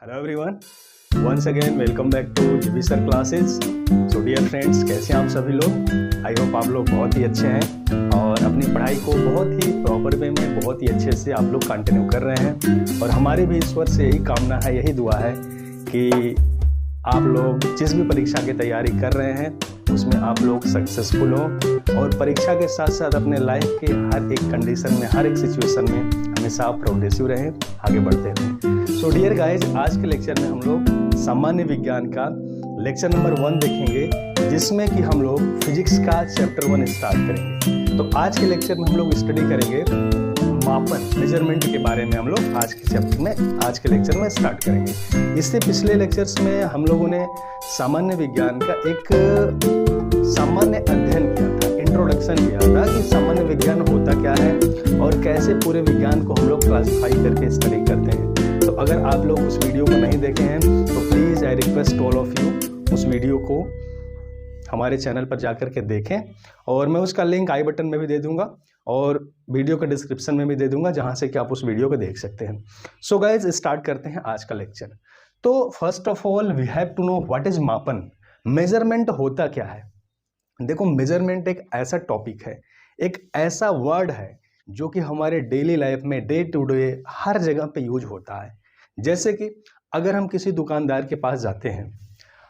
Hello everyone, once again welcome back to GV sir classes. So dear friends, कैसे हैं आप सभी लोग? आई होप आप लोग बहुत ही अच्छे हैं और अपनी पढ़ाई को बहुत ही प्रॉपर वे में बहुत ही अच्छे से आप लोग कंटिन्यू कर रहे हैं। और हमारी भी ईश्वर से यही कामना है, यही दुआ है कि आप लोग जिस भी परीक्षा की तैयारी कर रहे हैं उसमें आप लोग सक्सेसफुल हो और परीक्षा के साथ साथ अपने लाइफ के हर एक कंडीशन में, हर एक सिचुएशन में हमेशा प्रोग्रेसिव रहें, आगे बढ़ते रहें। सो डियर गाइज, आज के लेक्चर में हम लोग सामान्य विज्ञान का लेक्चर नंबर 1 देखेंगे, जिसमें कि हम लोग फिजिक्स का चैप्टर 1 स्टार्ट करेंगे। तो आज के लेक्चर में हम लोग स्टडी करेंगे मापन, मेजरमेंट के बारे में हम लोग आज के चैप्टर में, आज के लेक्चर में स्टार्ट करेंगे। इससे पिछले लेक्चर्स में हम लोगों ने सामान्य विज्ञान का एक सामान्य अध्ययन किया था, इंट्रोडक्शन किया था कि सामान्य विज्ञान होता क्या है और कैसे पूरे विज्ञान को हम लोग क्लासिफाई करके स्टडी करते हैं। तो अगर आप लोग उस वीडियो को नहीं देखे हैं तो please I request all of you उस वीडियो को हमारे चैनल पर जाकर के देखें, और मैं उसका लिंक आई बटन में भी दे दूंगा और वीडियो के डिस्क्रिप्शन में भी दे दूंगा, जहां से कि आप उस वीडियो को देख सकते हैं। सो गाइज, स्टार्ट करते हैं आज का लेक्चर। तो first of all we have to know what is मापन। मेजरमेंट होता क्या है? देखो, मेजरमेंट एक ऐसा टॉपिक है, एक ऐसा वर्ड है जो कि हमारे डेली लाइफ में डे टू डे हर जगह पे यूज होता है। जैसे कि अगर हम किसी दुकानदार के पास जाते हैं,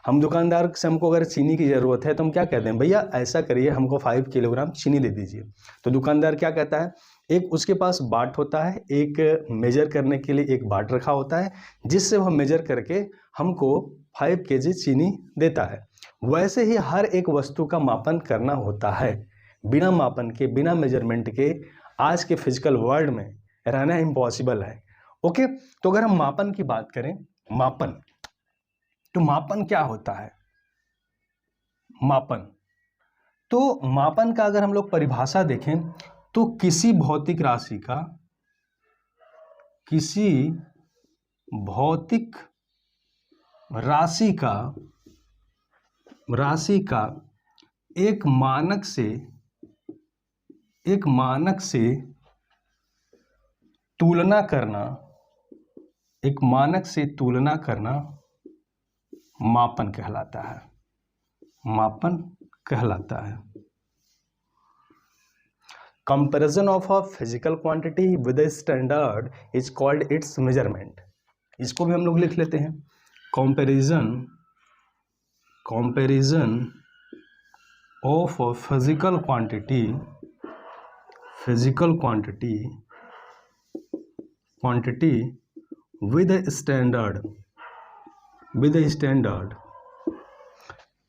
हम दुकानदार से हमको अगर चीनी की ज़रूरत है तो हम क्या कहते हैं, भैया ऐसा करिए हमको 5 किलोग्राम चीनी दे दीजिए। तो दुकानदार क्या कहता है, एक उसके पास बाट होता है, एक मेजर करने के लिए एक बाट रखा होता है, जिससे वह मेजर करके हमको 5 केजी चीनी देता है। वैसे ही हर एक वस्तु का मापन करना होता है। बिना मापन के, बिना मेजरमेंट के आज के फिजिकल वर्ल्ड में रहना इम्पॉसिबल है। ओके, तो अगर हम मापन की बात करें, मापन, तो मापन क्या होता है? मापन, तो मापन का अगर हम लोग परिभाषा देखें तो किसी भौतिक राशि का एक मानक से तुलना करना मापन कहलाता है। मापन कहलाता है। Comparison of a physical quantity with a standard is called its measurement. इसको भी हम लोग लिख लेते हैं, comparison of a physical quantity with a standard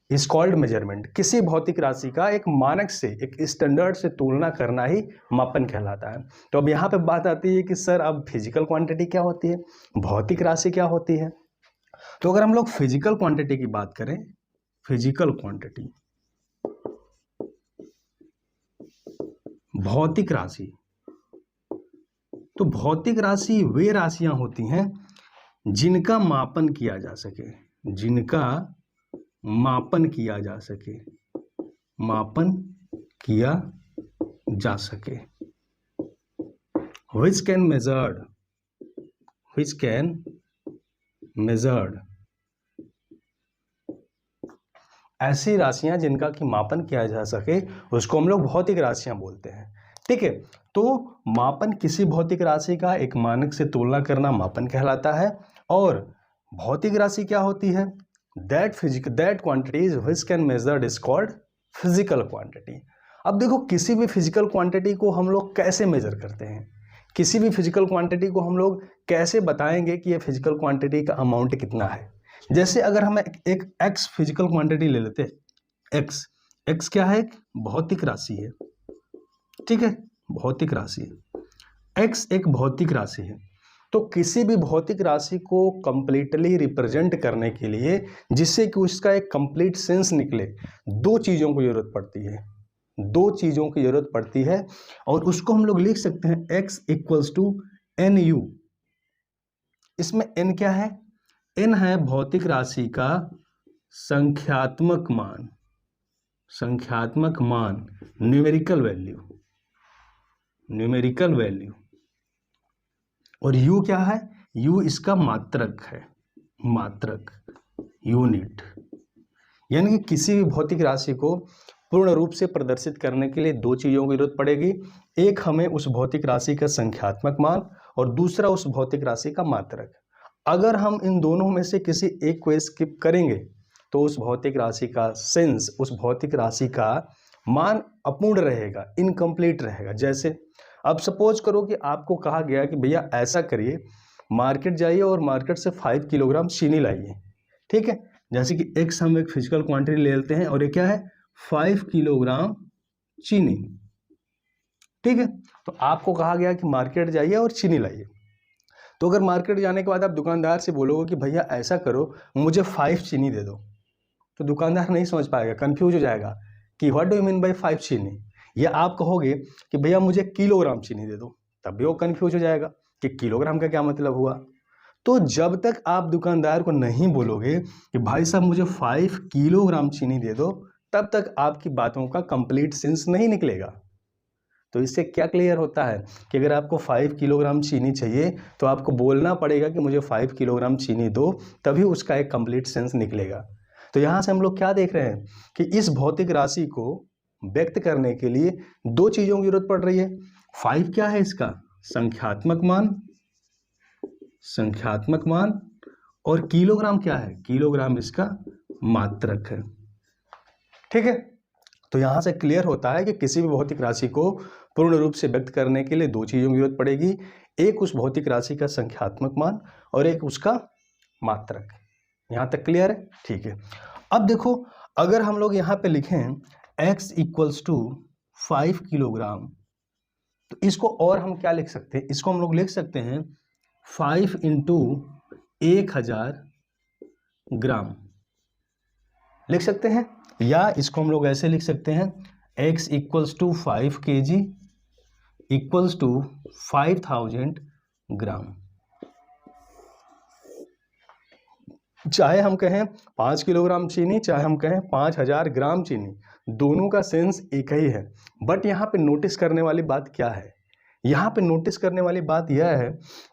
is called measurement। किसी भौतिक राशि का एक मानक से, एक स्टैंडर्ड से तुलना करना ही मापन कहलाता है। तो अब यहाँ पे बात आती है कि सर अब फिजिकल क्वांटिटी क्या होती है, भौतिक राशि क्या होती है? तो अगर हम लोग फिजिकल क्वांटिटी की बात करें, फिजिकल क्वांटिटी, भौतिक राशि, तो भौतिक राशि वे राशियां होती हैं जिनका मापन किया जा सके, which can measured, ऐसी राशियां जिनका कि मापन किया जा सके उसको हम लोग भौतिक राशियां बोलते हैं। ठीक है, तो मापन किसी भौतिक राशि का एक मानक से तुलना करना मापन कहलाता है। और भौतिक राशि क्या होती है? that quantities which can measured is called physical quantity। अब देखो, किसी भी फिजिकल क्वांटिटी को हम लोग कैसे मेजर करते हैं, किसी भी फिजिकल क्वांटिटी को हम लोग कैसे बताएंगे कि ये फिजिकल क्वांटिटी का अमाउंट कितना है? जैसे अगर हम एक x फिजिकल क्वांटिटी ले लेते हैं, x क्या है? एक भौतिक राशि है। ठीक है, भौतिक राशि है, x एक भौतिक राशि है। तो किसी भी भौतिक राशि को कंप्लीटली रिप्रेजेंट करने के लिए, जिससे कि उसका एक कंप्लीट सेंस निकले, दो चीज़ों की जरूरत पड़ती है, और उसको हम लोग लिख सकते हैं x equals to N U. इसमें n क्या है? n है भौतिक राशि का संख्यात्मक मान, न्यूमेरिकल वैल्यू। और u क्या है? u इसका मात्रक है। मात्रक, यूनिट। यानी कि किसी भी भौतिक राशि को पूर्ण रूप से प्रदर्शित करने के लिए दो चीज़ों की जरूरत पड़ेगी। एक हमें उस भौतिक राशि का संख्यात्मक मान और दूसरा उस भौतिक राशि का मात्रक। अगर हम इन दोनों में से किसी एक को स्किप करेंगे तो उस भौतिक राशि का सेंस, उस भौतिक राशि का मान अपूर्ण रहेगा, इनकम्प्लीट रहेगा। जैसे अब सपोज करो कि आपको कहा गया कि भैया ऐसा करिए, मार्केट जाइए और मार्केट से 5 किलोग्राम चीनी लाइए। ठीक है, जैसे कि एक्स हम एक फिजिकल क्वांटिटी ले लेते हैं और ये क्या है, 5 किलोग्राम चीनी। ठीक है, तो आपको कहा गया कि मार्केट जाइए और चीनी लाइए। तो अगर मार्केट जाने के बाद आप दुकानदार से बोलोगे कि भैया ऐसा करो, मुझे 5 चीनी दे दो, तो दुकानदार नहीं समझ पाएगा, कंफ्यूज हो जाएगा कि what do you mean by 5 चीनी। या आप कहोगे कि भैया मुझे किलोग्राम चीनी दे दो, तब भी वो कंफ्यूज हो जाएगा कि किलोग्राम का क्या मतलब हुआ। तो जब तक आप दुकानदार को नहीं बोलोगे कि भाई साहब मुझे 5 किलोग्राम चीनी दे दो, तब तक आपकी बातों का कंप्लीट सेंस नहीं निकलेगा। तो इससे क्या क्लियर होता है कि अगर आपको 5 किलोग्राम चीनी चाहिए तो आपको बोलना पड़ेगा कि मुझे 5 किलोग्राम चीनी दो, तभी उसका एक कंप्लीट सेंस निकलेगा। तो यहाँ से हम लोग क्या देख रहे हैं कि इस भौतिक राशि को व्यक्त करने के लिए दो चीज़ों की जरूरत पड़ रही है। 5 क्या है, इसका संख्यात्मक मान, संख्यात्मक मान, और किलोग्राम क्या है, किलोग्राम इसका मात्रक है। ठीक है, तो यहाँ से क्लियर होता है कि किसी भी भौतिक राशि को पूर्ण रूप से व्यक्त करने के लिए दो चीज़ों की जरूरत पड़ेगी, एक उस भौतिक राशि का संख्यात्मक मान और एक उसका मात्रक। यहाँ तक क्लियर है? ठीक है, अब देखो अगर हम लोग यहाँ पे लिखें x इक्वल्स टू 5 किलोग्राम, तो इसको और हम क्या लिख सकते हैं, इसको हम लोग लिख सकते हैं 5 इंटू 1000 ग्राम लिख सकते हैं, या इसको हम लोग ऐसे लिख सकते हैं x equals to 5 kg equals to 5000 gram. चाहे हम कहें 5 किलोग्राम चीनी, चाहे हम कहें 5000 ग्राम चीनी, दोनों का सेंस एक ही है। बट यहाँ पे नोटिस करने वाली बात क्या है, यहाँ पे नोटिस करने वाली बात यह है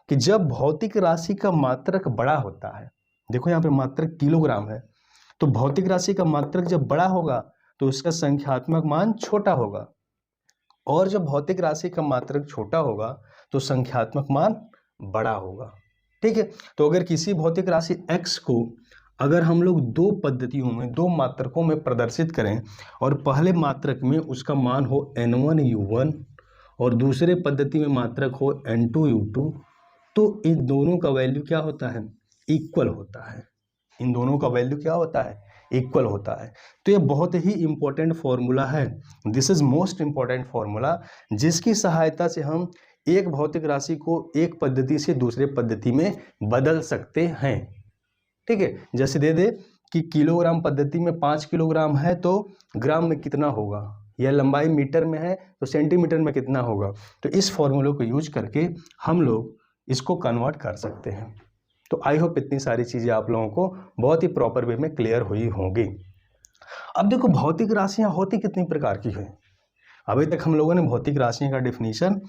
कि जब भौतिक राशि का मात्रक बड़ा होता है, देखो यहाँ पे मात्रक किलोग्राम है, तो भौतिक राशि का मात्रक जब बड़ा होगा तो उसका संख्यात्मक मान छोटा होगा, और जब भौतिक राशि का मात्रक छोटा होगा तो संख्यात्मक मान बड़ा होगा। ठीक है, तो अगर किसी भौतिक राशि x को अगर हम लोग दो पद्धतियों में, दो मात्रकों में प्रदर्शित करें और पहले मात्रक में उसका मान हो n1u1 और दूसरे पद्धति में मात्रक हो n2u2, तो इन दोनों का वैल्यू क्या होता है, इक्वल होता है। इन दोनों का वैल्यू क्या होता है, इक्वल होता है। तो ये बहुत ही इंपॉर्टेंट फॉर्मूला है, this is most important formula, जिसकी सहायता से हम एक भौतिक राशि को एक पद्धति से दूसरे पद्धति में बदल सकते हैं। ठीक है, जैसे दे दे कि किलोग्राम पद्धति में 5 किलोग्राम है तो ग्राम में कितना होगा, या लंबाई मीटर में है तो सेंटीमीटर में कितना होगा। तो इस फॉर्मूले को यूज करके हम लोग इसको कन्वर्ट कर सकते हैं। तो आई होप इतनी सारी चीज़ें आप लोगों को बहुत ही प्रॉपर वे में क्लियर हुई होंगी। अब देखो भौतिक राशियाँ होती कितनी प्रकार की हैं। अभी तक हम लोगों ने भौतिक राशियों का डिफिनीशन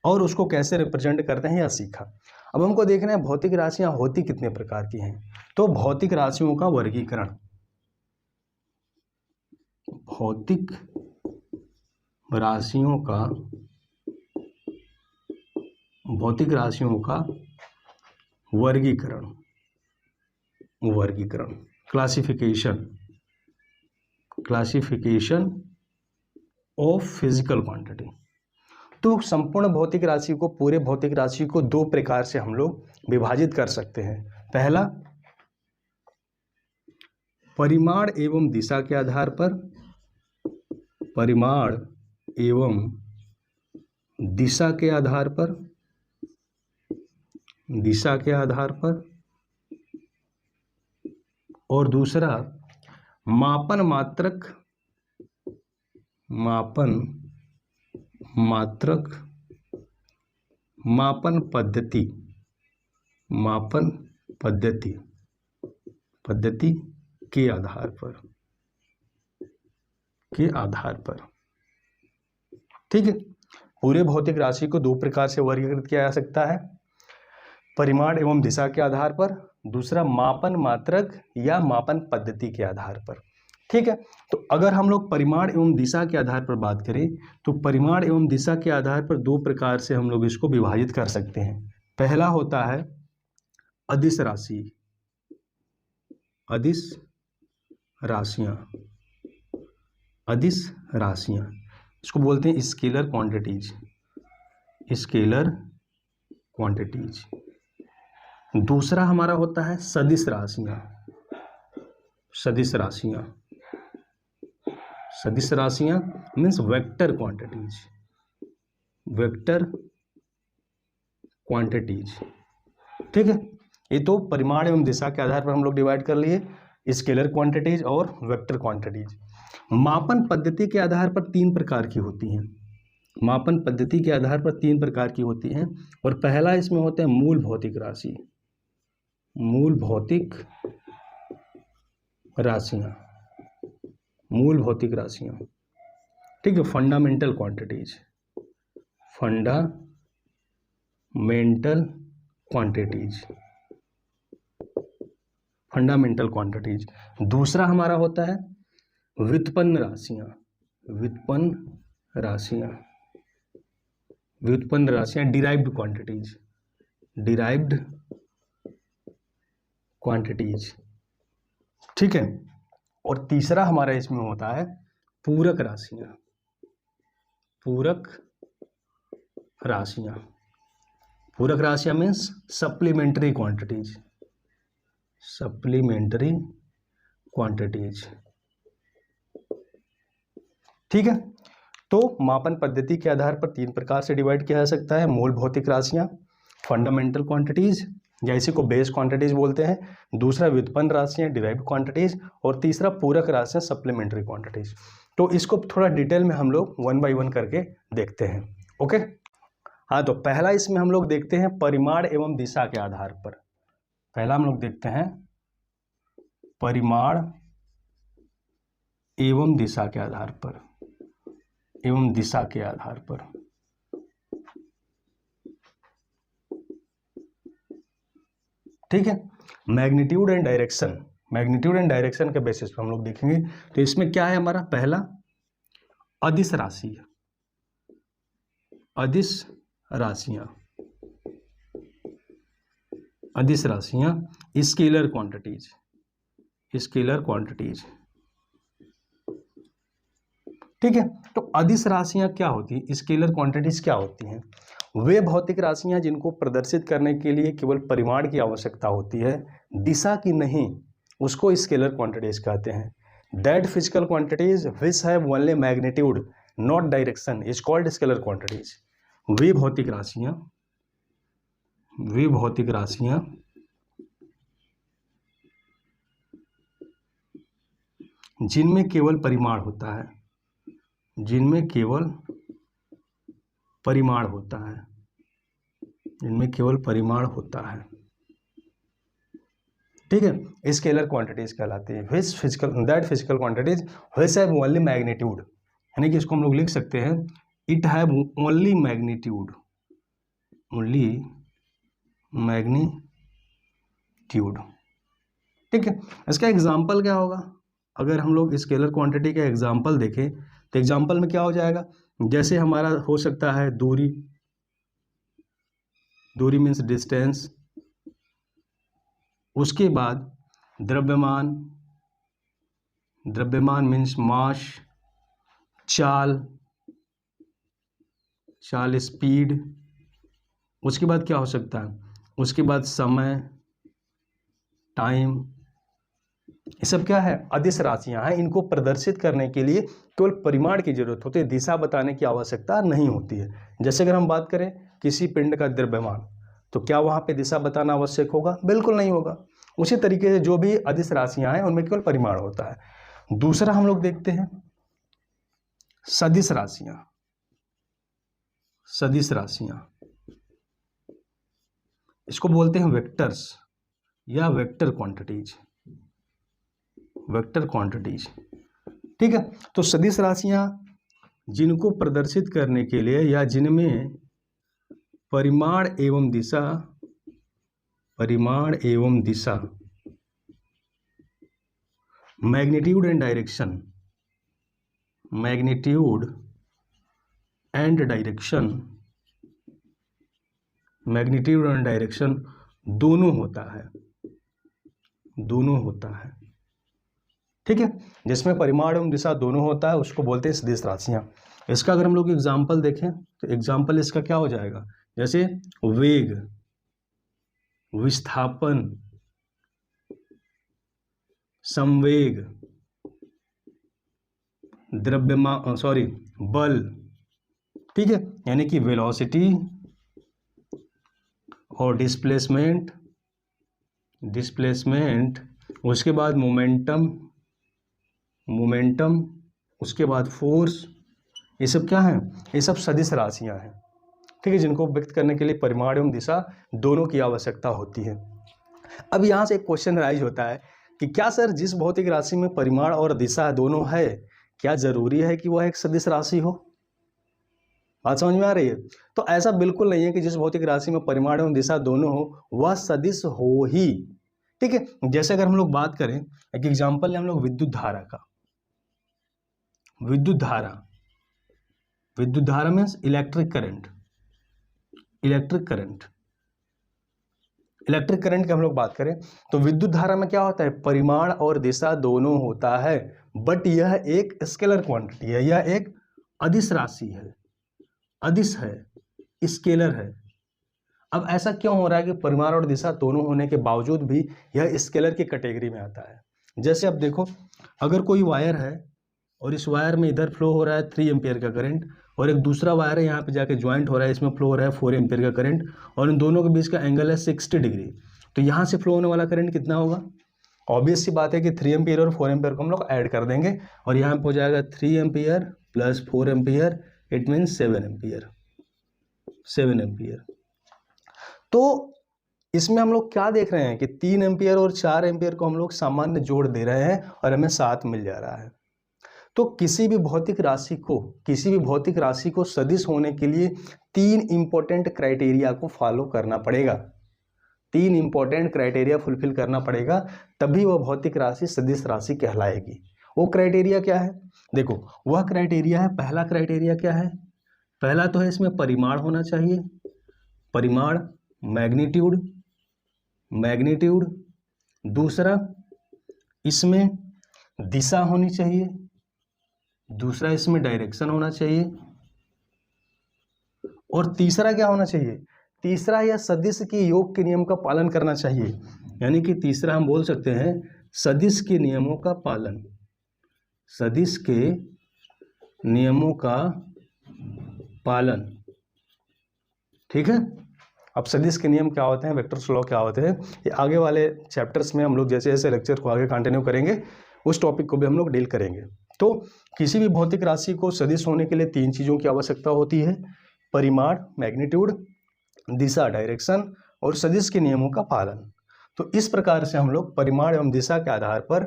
और उसको कैसे रिप्रेजेंट करते हैं यह सीखा। अब हमको देखना है भौतिक राशियाँ होती कितने प्रकार की हैं। तो भौतिक राशियों का वर्गीकरण, भौतिक राशियों का, भौतिक राशियों का वर्गीकरण, वर्गीकरण, classification, classification of physical quantity. तो संपूर्ण भौतिक राशि को, पूरे भौतिक राशि को दो प्रकार से हम लोग विभाजित कर सकते हैं। पहला, परिमाण एवं दिशा के आधार पर, परिमाण एवं दिशा के आधार पर, दिशा के आधार पर, और दूसरा मापन मात्रक, मापन मात्रक, मापन पद्धति, मापन पद्धति, पद्धति के आधार पर, के आधार पर। ठीक है, पूरे भौतिक राशि को दो प्रकार से वर्गीकृत किया जा सकता है, परिमाण एवं दिशा के आधार पर दूसरा मापन मात्रक या मापन पद्धति के आधार पर। ठीक है, तो अगर हम लोग परिमाण एवं दिशा के आधार पर बात करें तो परिमाण एवं दिशा के आधार पर दो प्रकार से हम लोग इसको विभाजित कर सकते हैं। पहला होता है अदिश राशि, अदिश राशियां, अदिश राशियां, इसको बोलते हैं स्केलर क्वांटिटीज, स्केलर क्वांटिटीज। दूसरा हमारा होता है सदिश राशियां, सदिश राशियां, सदिश राशियां means vector quantities, vector quantities. ठीक है, ये तो परिमाण एवं दिशा के आधार पर हम लोग डिवाइड कर लिए, स्केलर क्वांटिटीज और वेक्टर क्वांटिटीज। मापन पद्धति के आधार पर तीन प्रकार की होती हैं, मापन पद्धति के आधार पर तीन प्रकार की होती हैं, और पहला इसमें होता है मूल भौतिक राशि, मूल भौतिक राशियां, मूल भौतिक राशियां। ठीक है, fundamental quantities, fundamental quantities, fundamental quantities. दूसरा हमारा होता है व्युत्पन्न राशियां, व्युत्पन्न राशियां, व्युत्पन्न राशियां, डिराइव्ड क्वांटिटीज, डिराइव्ड क्वांटिटीज। ठीक है, और तीसरा हमारा इसमें होता है पूरक राशियां, पूरक राशियां, पूरक राशियां means supplementary quantities, supplementary quantities. ठीक है, तो मापन पद्धति के आधार पर तीन प्रकार से डिवाइड किया जा सकता है, मूल भौतिक राशियां, फंडामेंटल क्वांटिटीज या इसी को बेस क्वांटिटीज बोलते हैं, दूसरा व्युत्पन्न राशियां डिराइव्ड क्वांटिटीज, और तीसरा पूरक राशियां सप्लीमेंट्री क्वांटिटीज। तो इसको थोड़ा डिटेल में हम लोग वन बाय वन करके देखते हैं। ओके, हाँ, तो पहला इसमें हम लोग देखते हैं परिमाण एवं दिशा के आधार पर। पहला हम लोग देखते हैं परिमाण एवं दिशा के आधार पर, एवं दिशा के आधार पर। ठीक है, magnitude and direction, magnitude and direction के बेसिस पर हम लोग देखेंगे। तो इसमें क्या है हमारा पहला अदिश राशि, अदिश राशियां, अदिश राशियां, स्केलर क्वांटिटीज, स्केलर क्वांटिटीज। ठीक है, तो अदिश राशियां क्या होती है, स्केलर क्वांटिटीज क्या होती हैं? वे भौतिक राशियां जिनको प्रदर्शित करने के लिए केवल परिमाण की आवश्यकता होती है, दिशा की नहीं, उसको स्केलर क्वांटिटीज कहते हैं। That physical quantities which have only magnitude not direction is called scalar quantities. वे भौतिक राशियां, वे भौतिक राशियां जिनमें केवल परिमाण होता है, जिनमें केवल परिमाण होता है, जिनमें केवल परिमाण होता है। ठीक है, स्केलर क्वांटिटीज कहलाती है। Which physical, that physical quantities which have only magnitude, यानी कि इसको हम लोग लिख सकते हैं it have only magnitude, only magnitude. ठीक है, इसका एग्जाम्पल क्या होगा? अगर हम लोग स्केलर क्वांटिटी का एग्जाम्पल देखें तो एग्जाम्पल में क्या हो जाएगा, जैसे हमारा हो सकता है दूरी, दूरी मीन्स डिस्टेंस, उसके बाद द्रव्यमान, द्रव्यमान मीन्स मास, चाल, चाल स्पीड, उसके बाद क्या हो सकता है, उसके बाद समय, टाइम। ये सब क्या है, अदिश राशियां हैं। इनको प्रदर्शित करने के लिए केवल परिमाण की जरूरत होती है, दिशा बताने की आवश्यकता नहीं होती है। जैसे अगर हम बात करें किसी पिंड का द्रव्यमान, तो क्या वहां पे दिशा बताना आवश्यक होगा? बिल्कुल नहीं होगा। उसी तरीके से जो भी अदिश राशियां हैं उनमें केवल परिमाण होता है। दूसरा हम लोग देखते हैं सदिश राशियां, सदिश राशियां, इसको बोलते हैं वेक्टर्स या वेक्टर क्वांटिटीज, वेक्टर क्वांटिटीज। ठीक है, तो सदिश राशियां जिनको प्रदर्शित करने के लिए या जिनमें परिमाण एवं दिशा परिमाण एवं दिशा, magnitude and direction, magnitude and direction, magnitude and direction दोनों होता है, दोनों होता है। ठीक है, जिसमें परिमाण एवं दिशा दोनों होता है उसको बोलते हैं सदिश राशियां। इसका अगर हम लोग एग्जाम्पल देखें तो एग्जाम्पल इसका क्या हो जाएगा, जैसे वेग, विस्थापन, संवेग, द्रव्यमान, बल। ठीक है, यानी कि वेलोसिटी और डिस्प्लेसमेंट, उसके बाद मोमेंटम, उसके बाद फोर्स, ये सब क्या है, ये सब सदिश राशियां हैं। ठीक है, जिनको व्यक्त करने के लिए परिमाण एवं दिशा दोनों की आवश्यकता होती है। अब यहाँ से एक क्वेश्चन राइज होता है कि क्या सर जिस भौतिक राशि में परिमाण और दिशा दोनों है, क्या जरूरी है कि वह एक सदिश राशि हो? बात समझ में आ रही है? तो ऐसा बिल्कुल नहीं है कि जिस भौतिक राशि में परिमाण एवं दिशा दोनों हो वह सदिश हो ही। ठीक है, जैसे अगर हम लोग बात करें, एक एग्जाम्पल है हम लोग विद्युत धारा का। विद्युत धारा मीन्स इलेक्ट्रिक करंट की हम लोग बात करें तो विद्युत धारा में क्या होता है, परिमाण और दिशा दोनों होता है, बट यह एक स्केलर क्वांटिटी है, यह एक अदिश राशि है, अदिश है, स्केलर है। अब ऐसा क्यों हो रहा है कि परिमाण और दिशा दोनों होने के बावजूद भी यह स्केलर की कैटेगरी में आता है? जैसे अब देखो, अगर कोई वायर है और इस वायर में इधर फ्लो हो रहा है 3 एम्पियर का करंट, और एक दूसरा वायर है यहाँ पे जाके ज्वाइंट हो रहा है, इसमें फ्लो हो रहा है 4 एम्पियर का करंट, और इन दोनों के बीच का एंगल है 60 डिग्री, तो यहाँ से फ्लो होने वाला करंट कितना होगा? ऑब्वियस सी बात है कि 3 एम्पियर और 4 एम्पियर को हम लोग ऐड कर देंगे और यहाँ पे हो जाएगा 3 ampere plus 4 ampere, it means 7 ampere. तो इसमें हम लोग क्या देख रहे हैं कि 3 एम्पियर और 4 एम्पियर को हम लोग सामान्य जोड़ दे रहे हैं और हमें 7 मिल जा रहा है। तो किसी भी भौतिक राशि को सदिश होने के लिए 3 इंपॉर्टेंट क्राइटेरिया को फॉलो करना पड़ेगा, 3 इंपॉर्टेंट क्राइटेरिया फुलफिल करना पड़ेगा, तभी वह भौतिक राशि सदिश राशि कहलाएगी। वो क्राइटेरिया क्या है? देखो, वह क्राइटेरिया है, पहला क्राइटेरिया क्या है? पहला तो है इसमें परिमाण होना चाहिए, परिमाण, मैग्नीट्यूड। दूसरा इसमें दिशा होनी चाहिए, दूसरा इसमें डायरेक्शन होना चाहिए, और तीसरा क्या होना चाहिए? तीसरा यह सदिश के योग के नियम का पालन करना चाहिए। यानी कि तीसरा हम बोल सकते हैं सदिश के नियमों का पालन, सदिश के नियमों का पालन। ठीक है, अब सदिश के नियम क्या होते हैं, वेक्टर्स लॉ क्या होते हैं, ये आगे वाले चैप्टर्स में हम लोग जैसे जैसे लेक्चर को आगे कंटिन्यू करेंगे उस टॉपिक को भी हम लोग डील करेंगे। तो किसी भी भौतिक राशि को सदिश होने के लिए 3 चीज़ों की आवश्यकता होती है, परिमाण, मैग्नीट्यूड, दिशा, डायरेक्शन, और सदिश के नियमों का पालन। तो इस प्रकार से हम लोग परिमाण एवं दिशा के आधार पर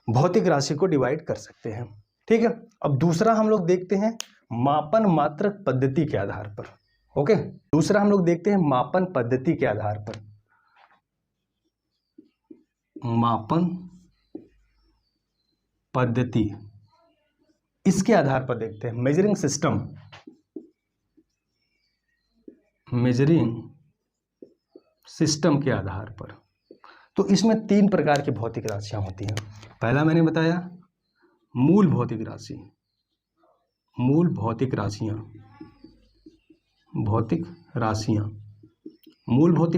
भौतिक राशि को डिवाइड कर सकते हैं। ठीक है, अब दूसरा हम लोग देखते हैं मापन मात्रक पद्धति के आधार पर। ओके, दूसरा हम लोग देखते हैं मापन पद्धति के आधार पर, मापन पद्धति, इसके आधार पर देखते हैं मेजरिंग सिस्टम के आधार पर। तो इसमें 3 प्रकार की भौतिक राशियां होती हैं। पहला मैंने बताया मूल भौतिक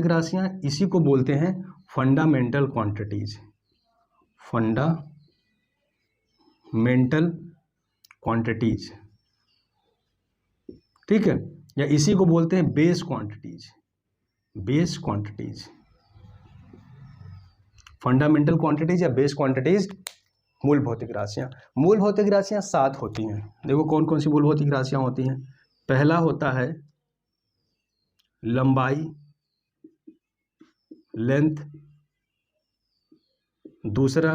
राशियां, इसी को बोलते हैं फंडामेंटल क्वांटिटीज। ठीक है, या इसी को बोलते हैं बेस क्वांटिटीज। फंडामेंटल क्वांटिटीज या बेस क्वांटिटीज मूल भौतिक राशियां 7 होती हैं। देखो कौन कौन सी मूल भौतिक राशियां होती हैं। पहला होता है लंबाई, लेंथ। दूसरा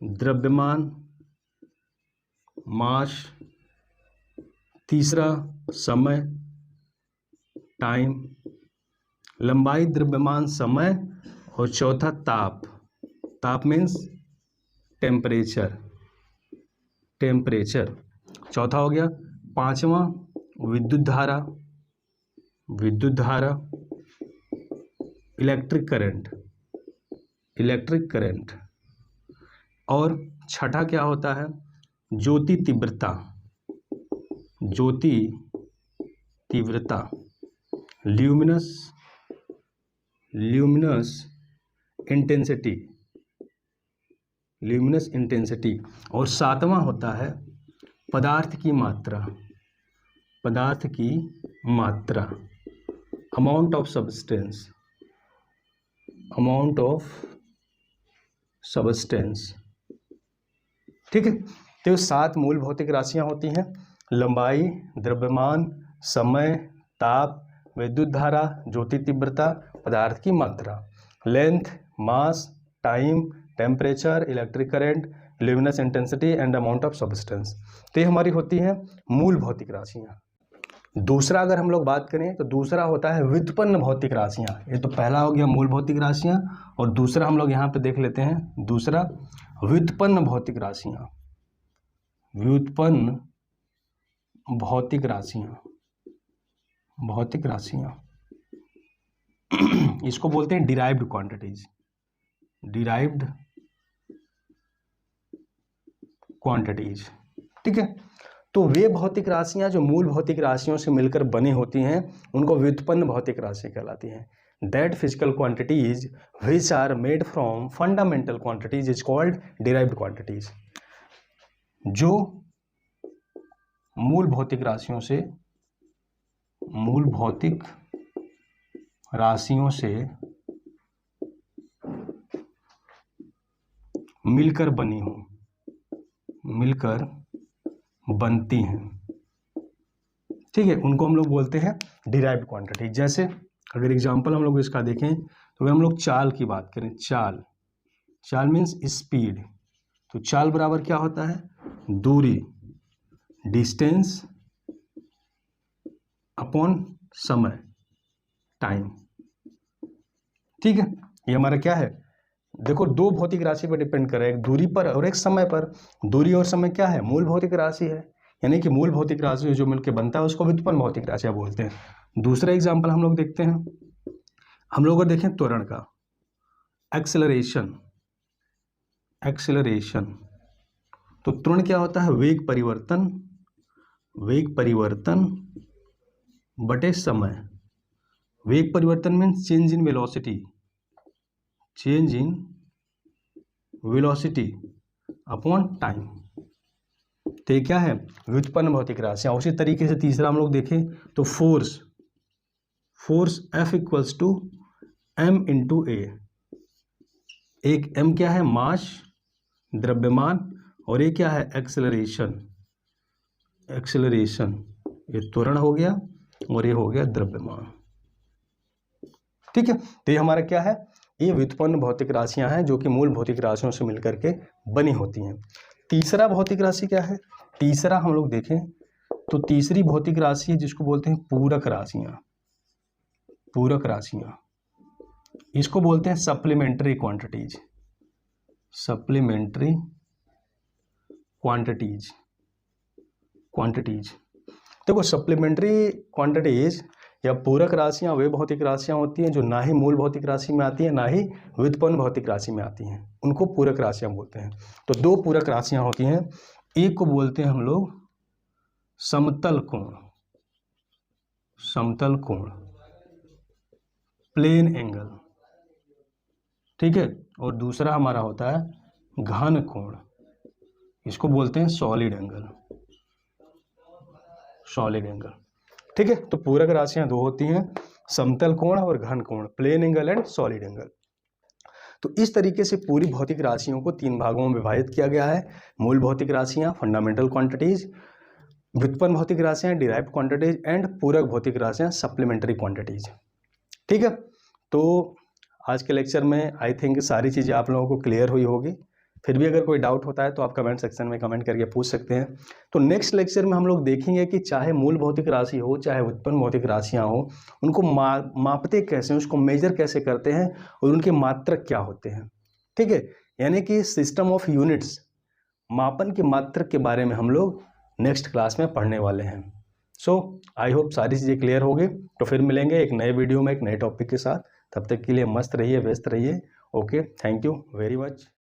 द्रव्यमान, मास। तीसरा समय, टाइम। लंबाई, द्रव्यमान, समय, और चौथा ताप। ताप मीन्स टेम्परेचर, टेम्परेचर चौथा हो गया। पांचवा विद्युत धारा, विद्युत धारा, इलेक्ट्रिक करंट, इलेक्ट्रिक करंट, और छठा क्या होता है, ज्योति तीव्रता, ज्योति तीव्रता, luminous, luminous intensity, luminous intensity, और सातवां होता है पदार्थ की मात्रा, पदार्थ की मात्रा, amount of substance, amount of substance. ठीक है, तो 7 मूल भौतिक राशियां होती हैं, लंबाई, द्रव्यमान, समय, ताप, विद्युत धारा, ज्योति तीव्रता, पदार्थ की मात्रा, length, mass, time, temperature, electric current, luminous intensity and amount of substance. तो ये हमारी होती हैं मूल भौतिक राशियां। दूसरा अगर हम लोग बात करें तो दूसरा होता है व्युत्पन्न भौतिक राशियां। ये तो पहला हो गया मूल भौतिक राशियां, और दूसरा हम लोग यहाँ पे देख लेते हैं, दूसरा व्युत्पन्न भौतिक राशियां, व्युत्पन्न भौतिक राशियां, भौतिक राशियां इसको बोलते हैं डिराइव्ड क्वांटिटीज, डिराइव्ड क्वांटिटीज। ठीक है, तो वे भौतिक राशियां जो मूल भौतिक राशियों से मिलकर बनी होती हैं उनको व्युत्पन्न भौतिक राशि कहलाती हैं। That physical quantities which are made from fundamental quantities is called derived quantities. जो मूल भौतिक राशियों से, मूल भौतिक राशियों से मिलकर बनी हो, मिलकर बनती हैं, ठीक है, उनको हम लोग बोलते हैं डिराइव्ड क्वांटिटी। जैसे अगर एग्जांपल हम लोग इसका देखें तो अगर हम लोग चाल की बात करें, चाल, चाल मीन्स स्पीड, तो चाल बराबर क्या होता है, दूरी, डिस्टेंस अपॉन समय, टाइम। ठीक है, ये हमारा क्या है, देखो दो भौतिक राशि पर डिपेंड करे, एक दूरी पर और एक समय पर। दूरी और समय क्या है, मूल भौतिक राशि है, यानी कि मूल भौतिक राशि जो मिलकर बनता है उसको व्युत्पन्न भौतिक राशियां बोलते हैं। दूसरा एग्जांपल हम लोग देखते हैं, हम लोग अगर देखें त्वरण का, एक्सेलरेशन, एक्सेलरेशन, तो त्वरण क्या होता है, वेग परिवर्तन, वेग परिवर्तन बटे समय। वेग परिवर्तन means change in velocity, change in velocity upon time. तो ये क्या है, व्युत्पन्न भौतिक राशियां। उसी तरीके से तीसरा हम लोग देखें तो force, force F equals to m into A. एक m क्या है, मास, द्रव्यमान, और ये क्या है, एक्सेलरेशन, एक्सेलरेशन, ये त्वरण हो गया और ये हो गया द्रव्यमान। ठीक है, तो ये हमारा क्या है, ये व्युत्पन्न भौतिक राशियां हैं जो कि मूल भौतिक राशियों से मिलकर के बनी होती हैं। तीसरा भौतिक राशि क्या है, तीसरा हम लोग देखें तो तीसरी भौतिक राशि है जिसको बोलते हैं पूरक राशियां, पूरक राशियां, इसको बोलते हैं supplementary quantities, supplementary quantities, quantities. देखो सप्लीमेंट्री क्वांटिटीज या पूरक राशियां वे भौतिक राशियां होती हैं जो ना ही मूल भौतिक राशि में आती हैं ना ही व्युत्पन्न भौतिक राशि में आती हैं, उनको पूरक राशियां बोलते हैं। तो दो पूरक राशियां होती हैं, एक को बोलते हैं हम लोग समतल कोण, समतल कोण, प्लेन एंगल, ठीक है, और दूसरा हमारा होता है घन कोण, इसको बोलते हैं सॉलिड एंगल, सॉलिड एंगल। ठीक है, तो पूरक राशियां दो होती हैं, समतल कोण और घन कोण, plane angle and solid angle. तो इस तरीके से पूरी भौतिक राशियों को 3 भागों में विभाजित किया गया है, मूल भौतिक राशियां, फंडामेंटल क्वांटिटीज, व्युत्पन्न भौतिक राशियां, डिराइव्ड क्वांटिटीज, एंड पूरक भौतिक राशियां, सप्लीमेंट्री क्वांटिटीज। ठीक है, तो आज के लेक्चर में आई थिंक सारी चीज़ें आप लोगों को क्लियर हुई होगी। फिर भी अगर कोई डाउट होता है तो आप कमेंट सेक्शन में कमेंट करके पूछ सकते हैं। तो नेक्स्ट लेक्चर में हम लोग देखेंगे कि चाहे मूल भौतिक राशि हो चाहे उत्पन्न भौतिक राशियाँ हो, उनको मापते कैसे, उसको मेजर कैसे करते हैं और उनके मात्रक क्या होते हैं। ठीक है, यानी कि सिस्टम ऑफ यूनिट्स, मापन के मात्रक के बारे में हम लोग नेक्स्ट क्लास में पढ़ने वाले हैं। सो आई होप सारी चीज़ें क्लियर हो गई। तो फिर मिलेंगे एक नए वीडियो में एक नए टॉपिक के साथ। तब तक के लिए मस्त रहिए, व्यस्त रहिए। Okay, thank you very much.